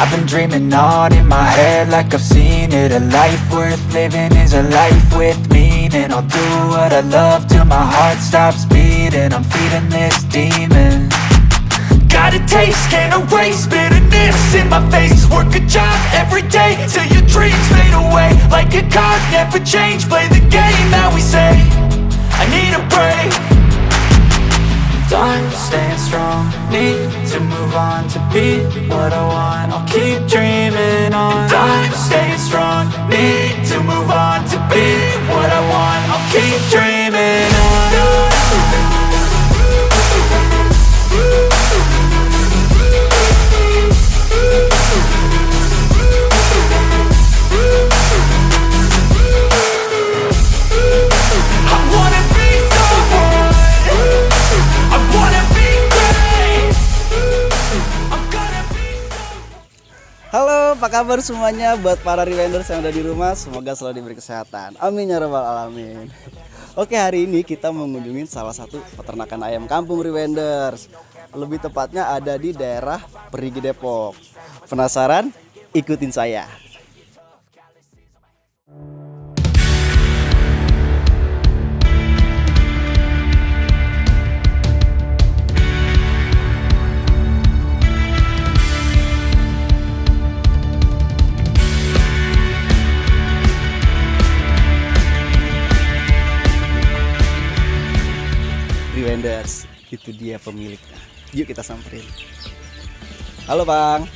I've been dreaming on in my head like I've seen it. A life worth living is a life with meaning. I'll do what I love till my heart stops beating. I'm feeding this demon. Got a taste, can't erase bitterness in my face. Work a job every day till your dreams fade away. Like a card, never change, play the game that we say. I need a break. Time staying strong, need to move on to be what I want. I'll keep dreaming on. Time staying strong, need to move on to be what I want. I'll keep dreaming on. Halo, apa kabar semuanya buat para rewinders yang ada di rumah? Semoga selalu diberi kesehatan. Amin ya rabbal alamin. Oke, hari ini kita mengunjungi salah satu peternakan ayam kampung rewinders. Lebih tepatnya ada di daerah Perigi Depok. Penasaran? Ikutin saya. Rewinders, itu dia pemiliknya. Yuk kita samperin. Halo Bang.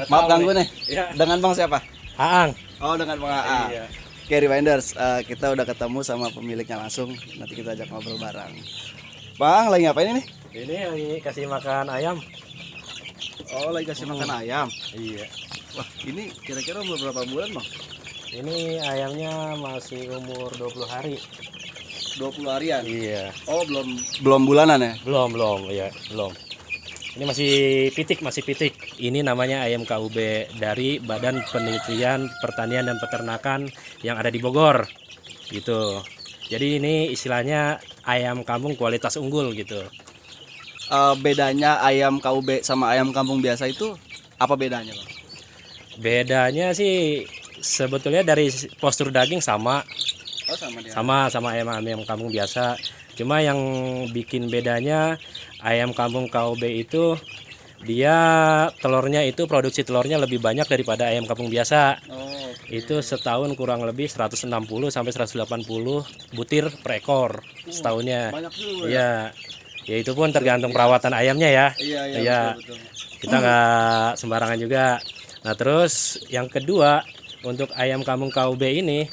Maaf ganggu nih. Ya. Dengan Bang siapa? Aang. Oh, dengan Bang Aang. Iya. Oke Rewinders, kita udah ketemu sama pemiliknya langsung. Nanti kita ajak ngobrol bareng. Bang, lagi ngapain ini? Ini lagi kasih makan ayam. Oh, lagi kasih makan ayam. Iya. Wah, ini kira-kira umur berapa bulan Bang? Ini ayamnya masih umur 20 hari. 20 harian? Iya. Oh, belum bulanan ya? Belum, ya, belum. Ini masih pitik. Ini namanya ayam KUB dari Badan Penelitian Pertanian dan Peternakan yang ada di Bogor. Gitu. Jadi ini istilahnya ayam kampung kualitas unggul gitu. Bedanya ayam KUB sama ayam kampung biasa itu apa bedanya Bang? Bedanya sih sebetulnya dari postur daging sama. Oh, sama dia. Sama ayam kampung biasa. Cuma yang bikin bedanya ayam kampung KUB itu dia telurnya itu produksi telurnya lebih banyak daripada ayam kampung biasa. Oh, Itu setahun kurang lebih 160 sampai 180 butir per ekor setahunnya. banyak juga. Iya. Ya itu pun tergantung perawatan ayamnya ya. Iya. Betul. Kita nggak sembarangan juga. Nah, terus yang kedua untuk ayam kampung KUB ini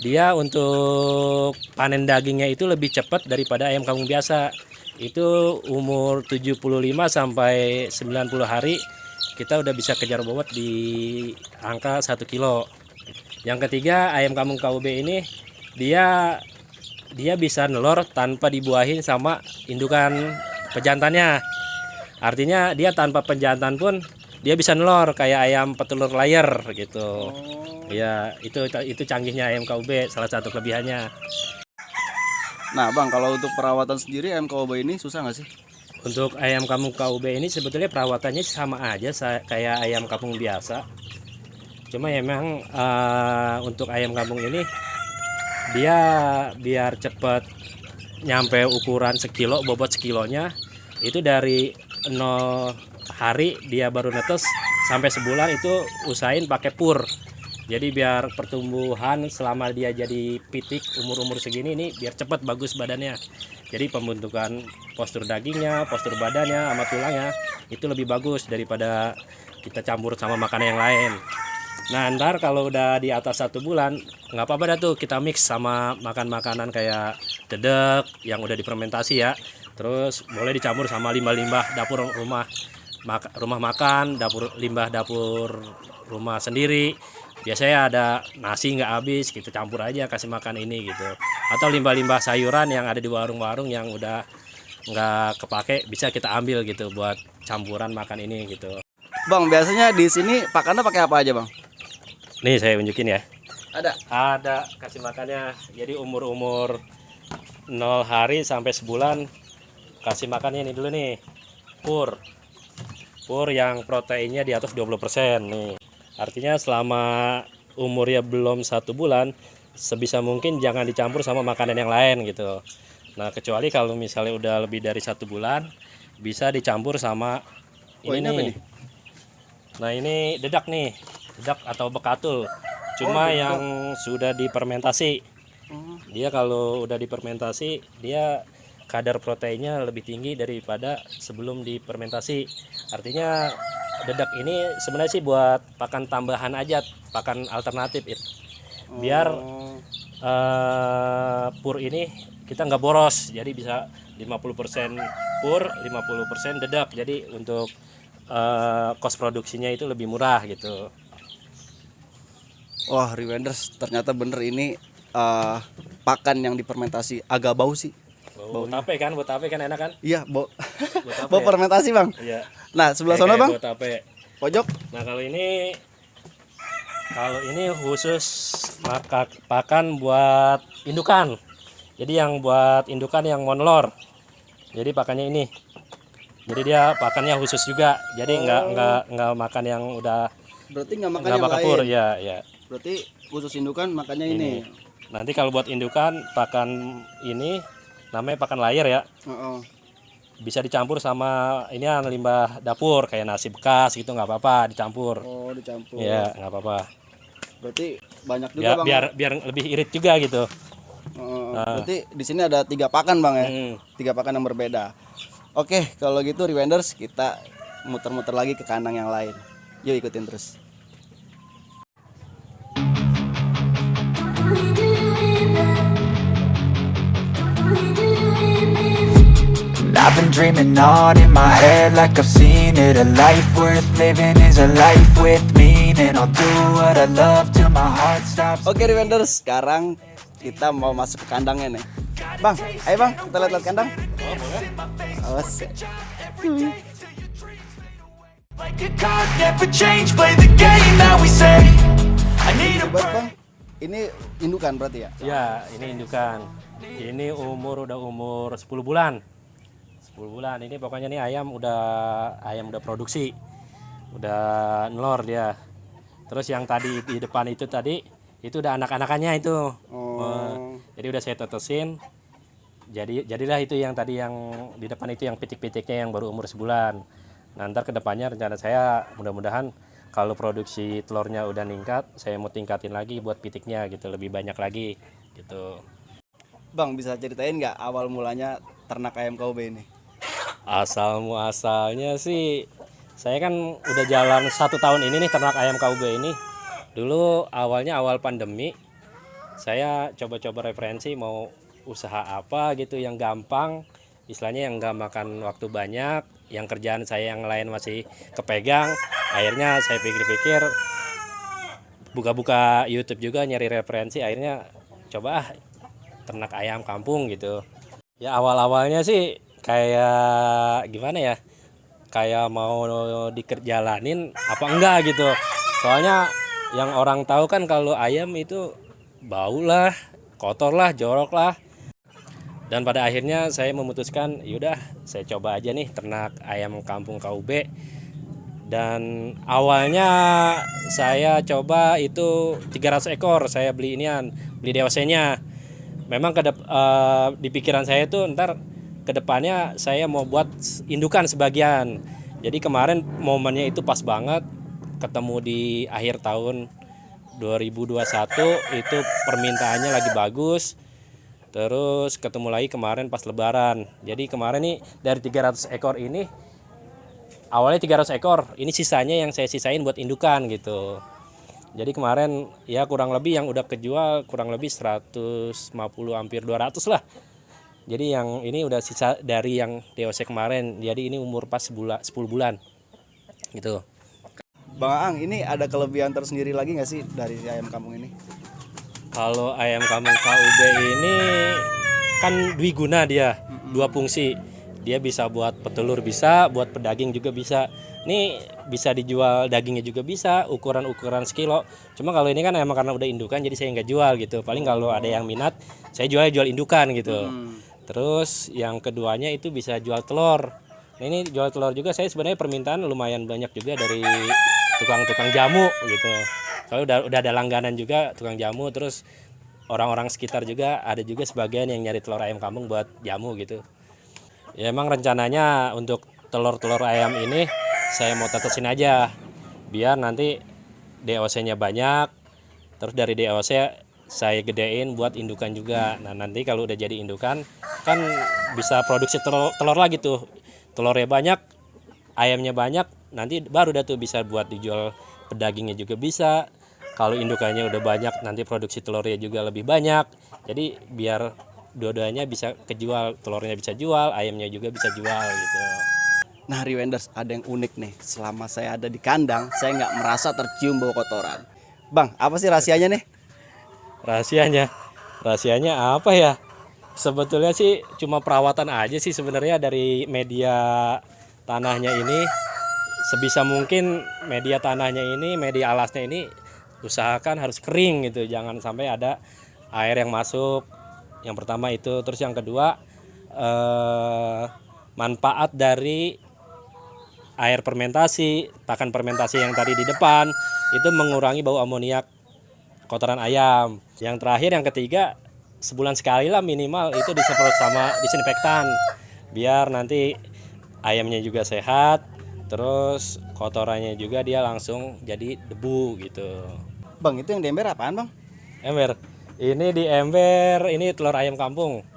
dia untuk panen dagingnya itu lebih cepat daripada ayam kampung biasa. Itu umur 75 sampai 90 hari kita udah bisa kejar bobot di angka 1 kilo. Yang ketiga, ayam kampung KUB ini dia bisa nelor tanpa dibuahin sama indukan pejantannya. Artinya dia tanpa pejantan pun dia bisa nelor kayak ayam petelur layar gitu. Ya, itu canggihnya ayam KUB, salah satu kelebihannya. Nah Bang, kalau untuk perawatan sendiri ayam KUB ini susah nggak sih? Untuk ayam kampung KUB ini sebetulnya perawatannya sama aja kayak ayam kampung biasa. Cuma ya memang untuk ayam kampung ini dia biar cepat nyampe ukuran sekilo, bobot sekilonya itu dari 0 hari dia baru netes sampai sebulan itu usahain pakai pur. Jadi biar pertumbuhan selama dia jadi pitik umur segini ini biar cepat bagus badannya. Jadi pembentukan postur dagingnya, postur badannya, sama tulangnya itu lebih bagus daripada kita campur sama makanan yang lain. Nah ntar kalau udah di atas 1 bulan nggak apa-apa dah tuh kita mix sama makan makanan kayak dedek yang udah difermentasi ya. Terus boleh dicampur sama limbah-limbah dapur rumah makan, limbah dapur rumah sendiri. Biasanya ada nasi nggak habis, kita campur aja kasih makan ini gitu. Atau limbah-limbah sayuran yang ada di warung-warung yang udah nggak kepake bisa kita ambil gitu buat campuran makan ini gitu. Bang, biasanya di sini pakannya pakai apa aja Bang? Nih saya tunjukin ya. Ada Kasih makannya. Jadi umur 0 hari sampai sebulan kasih makannya ini dulu nih. Pur. pur yang proteinnya di atas 20% nih. Artinya selama umurnya belum 1 bulan, sebisa mungkin jangan dicampur sama makanan yang lain gitu. Nah, kecuali kalau misalnya udah lebih dari 1 bulan, bisa dicampur sama ini apa nih. nih? Nah, ini dedak nih, dedak atau bekatul. Cuma dedak. yang sudah difermentasi. Dia kalau udah difermentasi, dia kadar proteinnya lebih tinggi daripada sebelum difermentasi. Artinya dedak ini sebenarnya sih buat pakan tambahan aja, pakan alternatif itu. Biar pur ini kita nggak boros, jadi bisa 50% pur, 50% dedak. Jadi untuk cost produksinya itu lebih murah gitu. Wah, Rewenders, ternyata bener ini pakan yang difermentasi agak bau sih. Buat tape kan enak kan? Iya, bau. Buat tape Bau ya? fermentasi, Bang. Iya. Nah, sebelah sana, Bang. Buat tape. Pojok. Nah, kalau ini khusus pakan buat indukan. Jadi yang buat indukan yang monlor. Jadi pakannya ini. Jadi dia pakannya khusus juga. Jadi nggak makan yang udah Berarti nggak makan nggak yang pakai lain. pur, ya. Berarti khusus indukan makannya ini. Nanti kalau buat indukan pakan ini namanya pakan layar ya. Heeh. Bisa dicampur sama ini limbah dapur kayak nasi bekas gitu, nggak apa-apa dicampur. Oh, dicampur. Ya, nggak apa-apa. Berarti banyak juga, Ya, Bang. biar lebih irit juga gitu. Berarti di sini ada 3 pakan, Bang ya. 3 pakan yang berbeda. Oke, kalau gitu Rewenders, kita muter-muter lagi ke kandang yang lain. Yuk ikutin terus. I've been dreaming on in my head like I've seen it. A life worth living is a life with meaning. I'll do what I love till my heart stops. Oke, Rewenders, sekarang kita mau masuk ke kandangnya nih. Bang, ayo Bang, kita lihat kandang. Oh, boleh. Awas. Like a card, never change, play the game that we say. I need a Hebat, Bang. Ini indukan berarti ya? Ya, ini indukan. Ini udah umur 10 bulan. 10 bulan. Ini pokoknya nih ayam udah produksi. Udah nelor dia. Terus yang tadi di depan itu udah anak-anakannya itu. Jadi udah saya tetesin. Jadilah itu yang tadi yang di depan itu yang pitik-pitiknya yang baru umur sebulan. Nah, ntar kedepannya rencana saya mudah-mudahan kalau produksi telurnya udah ningkat, saya mau tingkatin lagi buat pitiknya gitu, lebih banyak lagi gitu. Bang, bisa ceritain nggak awal mulanya ternak ayam KUB ini? Asal muasalnya sih, saya kan udah jalan 1 tahun ini nih ternak ayam KUB ini. Dulu awal pandemi, saya coba-coba referensi mau usaha apa gitu yang gampang, istilahnya yang nggak makan waktu banyak, yang kerjaan saya yang lain masih kepegang. Akhirnya saya pikir-pikir, buka-buka YouTube juga nyari referensi, akhirnya coba ternak ayam kampung gitu. Ya awal-awalnya sih kayak gimana ya, kayak mau dikerjalanin apa enggak gitu. Soalnya yang orang tahu kan kalau ayam itu bau lah, kotor lah, jorok lah. Dan pada akhirnya saya memutuskan yaudah saya coba aja nih ternak ayam kampung KUB. Dan awalnya saya coba itu 300 ekor, saya beli DOC-nya. Memang di pikiran saya itu ntar kedepannya saya mau buat indukan sebagian. Jadi kemarin momennya itu pas banget, ketemu di akhir tahun 2021 itu permintaannya lagi bagus. Terus ketemu lagi kemarin pas lebaran. Jadi kemarin nih dari 300 ekor ini, awalnya 300 ekor, ini sisanya yang saya sisain buat indukan gitu. Jadi kemarin ya kurang lebih yang udah kejual kurang lebih 150 hampir 200 lah. Jadi yang ini udah sisa dari yang DOC kemarin. Jadi ini umur pas 10 bulan gitu. Bang Aang, ini ada kelebihan tersendiri lagi nggak sih dari ayam kampung ini? Kalau ayam kampung KUB ini kan dwiguna dia, 2 fungsi. Dia bisa buat petelur bisa, buat pedaging juga bisa. Ini bisa dijual dagingnya juga bisa, ukuran sekilo. Cuma kalau ini kan emang karena udah indukan jadi saya nggak jual gitu. Paling kalau ada yang minat, saya jual indukan gitu. Terus yang keduanya itu bisa jual telur. Nah, ini jual telur juga saya sebenarnya permintaan lumayan banyak juga dari tukang-tukang jamu gitu. Kalau udah ada langganan juga tukang jamu, terus orang-orang sekitar juga ada juga sebagian yang nyari telur ayam kampung buat jamu gitu. Ya emang rencananya untuk telur-telur ayam ini saya mau tetesin aja biar nanti DOC-nya banyak, terus dari DOC saya gedein buat indukan juga. Nah nanti kalau udah jadi indukan kan bisa produksi telur lagi tuh, telurnya banyak, ayamnya banyak, nanti baru dah tuh bisa buat dijual pedagingnya juga bisa. Kalau indukannya udah banyak nanti produksi telurnya juga lebih banyak, jadi biar dua-duanya bisa kejual, telurnya bisa jual, ayamnya juga bisa jual gitu. Nah, Rewenders, ada yang unik nih. Selama saya ada di kandang, saya nggak merasa tercium bau kotoran. Bang, apa sih rahasianya nih? Rahasianya apa ya? Sebetulnya sih cuma perawatan aja sih sebenarnya dari media tanahnya ini. Sebisa mungkin media tanahnya ini, media alasnya ini usahakan harus kering gitu, jangan sampai ada air yang masuk. Yang pertama itu, terus yang kedua manfaat dari air fermentasi, pakan fermentasi yang tadi di depan itu mengurangi bau amoniak kotoran ayam. Yang terakhir, yang ketiga, sebulan sekali lah minimal itu disemprot sama disinfektan biar nanti ayamnya juga sehat, terus kotorannya juga dia langsung jadi debu gitu. Bang, itu yang di ember apaan, Bang? Ember. Ini di ember ini telur ayam kampung.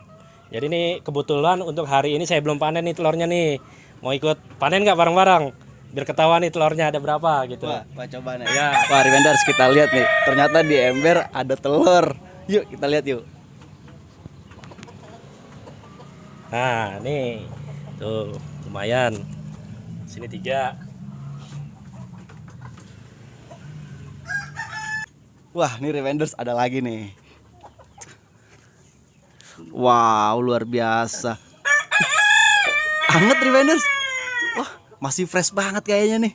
Jadi ini kebetulan untuk hari ini saya belum panen nih telurnya nih. Mau ikut panen nggak bareng-bareng? Biar ketahuan nih telurnya ada berapa gitu. Wah, coba nih. Ya. Wah, Rewenders, kita lihat nih. Ternyata di ember ada telur. Yuk, kita lihat yuk. Nah, nih. Tuh, lumayan. Sini 3. Wah, nih Rewenders ada lagi nih. Wow, luar biasa. Anget Rewenders. Wah, masih fresh banget kayaknya nih.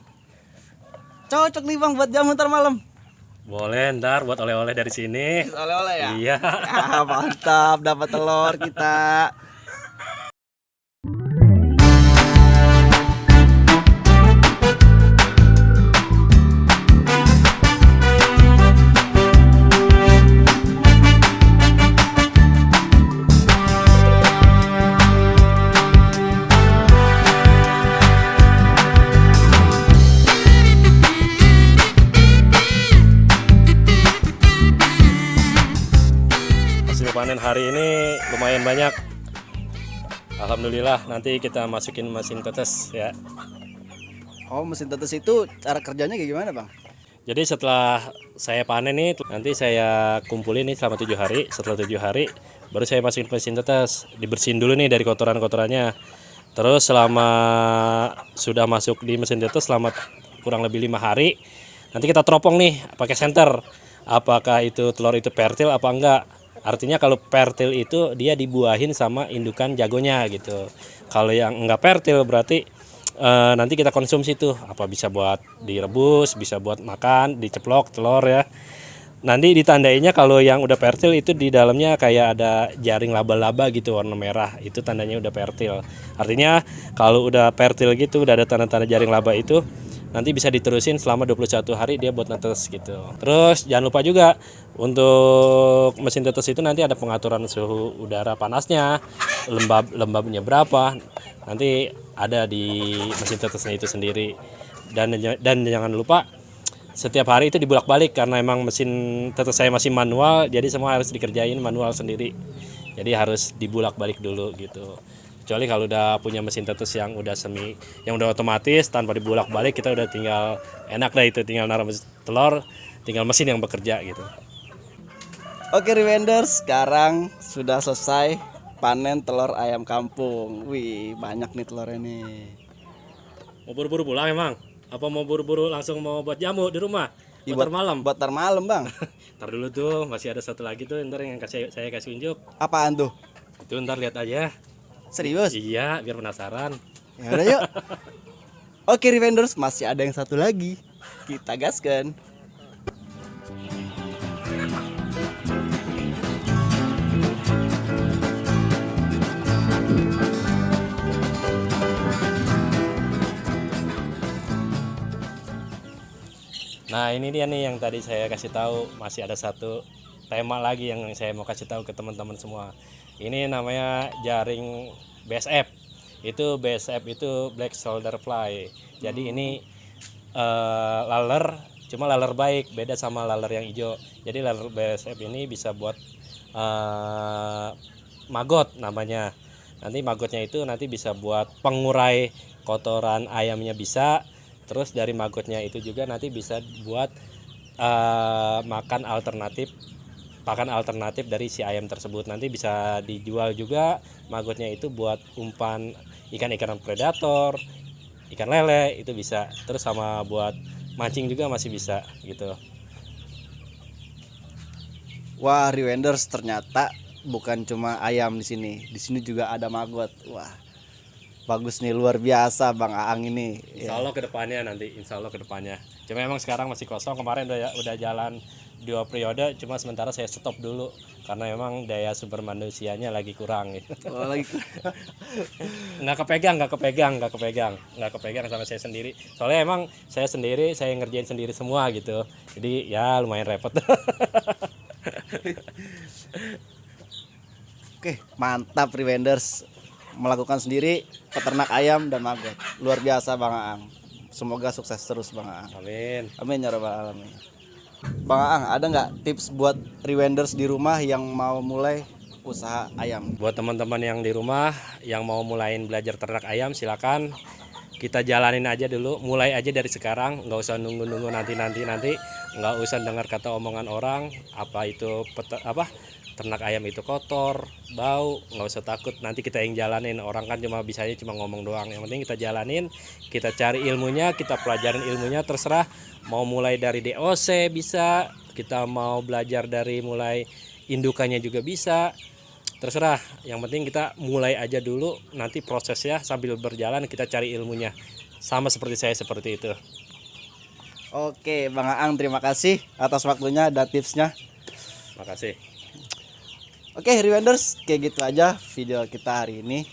Cocok nih Bang buat jamu ntar malam. Boleh ntar buat oleh-oleh dari sini. Oleh-oleh ya? Iya. Ah, mantap, dapat telur kita. Hasil panen hari ini lumayan banyak. Alhamdulillah, nanti kita masukin mesin tetes ya. Oh, mesin tetes itu cara kerjanya kayak gimana Bang? Jadi setelah saya panen nih, nanti saya kumpulin nih selama 7 hari. Setelah 7 hari, baru saya masukin mesin tetes. Dibersihin dulu nih dari kotoran-kotorannya. Terus selama sudah masuk di mesin tetes selama kurang lebih 5 hari, nanti kita teropong nih pakai senter. Apakah itu telur itu pertil apa enggak? Artinya kalau pertil itu dia dibuahin sama indukan jagonya gitu. Kalau yang enggak pertil berarti nanti kita konsumsi tuh, apa bisa buat direbus, bisa buat makan, diceplok telur ya. Nanti ditandainya kalau yang udah pertil itu di dalamnya kayak ada jaring laba-laba gitu warna merah, itu tandanya udah pertil. Artinya kalau udah pertil gitu, udah ada tanda-tanda jaring laba itu, nanti bisa diterusin selama 21 hari dia buat netes gitu. Terus jangan lupa juga untuk mesin tetes itu nanti ada pengaturan suhu udara panasnya, lembabnya berapa, nanti ada di mesin tetesnya itu sendiri. Dan jangan lupa setiap hari itu dibolak-balik karena emang mesin tetes saya masih manual, jadi semua harus dikerjain manual sendiri. Jadi harus dibolak-balik dulu gitu. Kecuali kalau udah punya mesin tetes yang udah otomatis tanpa dibolak-balik, kita udah tinggal enak dah itu, tinggal naruh telur, tinggal mesin yang bekerja gitu. Oke Rewenders, sekarang sudah selesai panen telur ayam kampung. Wih, banyak nih telurnya nih. Mau buru-buru pulang emang? Apa mau buru-buru langsung mau buat jamu di rumah? Buat malam? Buat ntar malam Bang. Ntar dulu tuh, masih ada satu lagi tuh ntar yang saya kasih unjuk. Apaan tuh? Itu ntar lihat aja. Serius? Iya, biar penasaran. Ya udah yuk. Oke Rewenders, masih ada yang satu lagi. Kita gaskan. Nah ini dia nih yang tadi saya kasih tahu, masih ada satu tema lagi yang saya mau kasih tahu ke teman-teman semua. Ini namanya jaring BSF. Itu BSF itu Black Shoulder Fly. Jadi ini laler, cuma laler baik, beda sama laler yang hijau. Jadi laler BSF ini bisa buat maggot namanya. Nanti maggotnya itu nanti bisa buat pengurai kotoran ayamnya bisa. Terus dari maggotnya itu juga nanti bisa buat pakan alternatif dari si ayam tersebut. Nanti bisa dijual juga maggotnya itu buat umpan ikan-ikan predator, ikan lele itu bisa. Terus sama buat mancing juga masih bisa gitu. Wah, Rewenders, ternyata bukan cuma ayam di sini. Di sini juga ada maggot. Wah, bagus nih, luar biasa Bang Aang ini. Insya Allah kedepannya nanti, insya Allah kedepannya. Cuma emang sekarang masih kosong. Kemarin udah jalan 2 periode, cuma sementara saya stop dulu karena memang daya sumber manusianya lagi kurang. Gitu. Oh, lagi. nggak kepegang sama saya sendiri. Soalnya emang saya sendiri, saya ngerjain sendiri semua gitu. Jadi ya lumayan repot. Oke, mantap Rewenders, melakukan sendiri peternak ayam dan maggot. Luar biasa Bang Aang. Semoga sukses terus Bang Aang. Amin. Amin ya rabbal alamin. Bang Aang, ada nggak tips buat Rewenders di rumah yang mau mulai usaha ayam? Buat teman-teman yang di rumah yang mau mulain belajar ternak ayam, silakan kita jalanin aja dulu, mulai aja dari sekarang, nggak usah nunggu nanti, nggak usah dengar kata omongan orang apa itu ternak ayam itu kotor, bau, nggak usah takut, nanti kita yang jalanin. Orang kan bisanya cuma ngomong doang. Yang penting kita jalanin, kita cari ilmunya, kita pelajarin ilmunya, terserah mau mulai dari DOC bisa, kita mau belajar dari mulai indukannya juga bisa, terserah. Yang penting kita mulai aja dulu, nanti prosesnya sambil berjalan kita cari ilmunya. Sama seperti saya seperti itu. Oke Bang Aang, terima kasih atas waktunya dan tipsnya. Makasih. Oke Rewenders, kayak gitu aja video kita hari ini.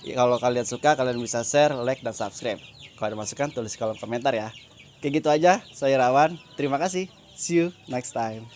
Kalau kalian suka, kalian bisa share, like, dan subscribe. Kalau ada masukan, tulis kolom komentar ya. Kayak gitu aja, saya Rawan. Terima kasih. See you next time.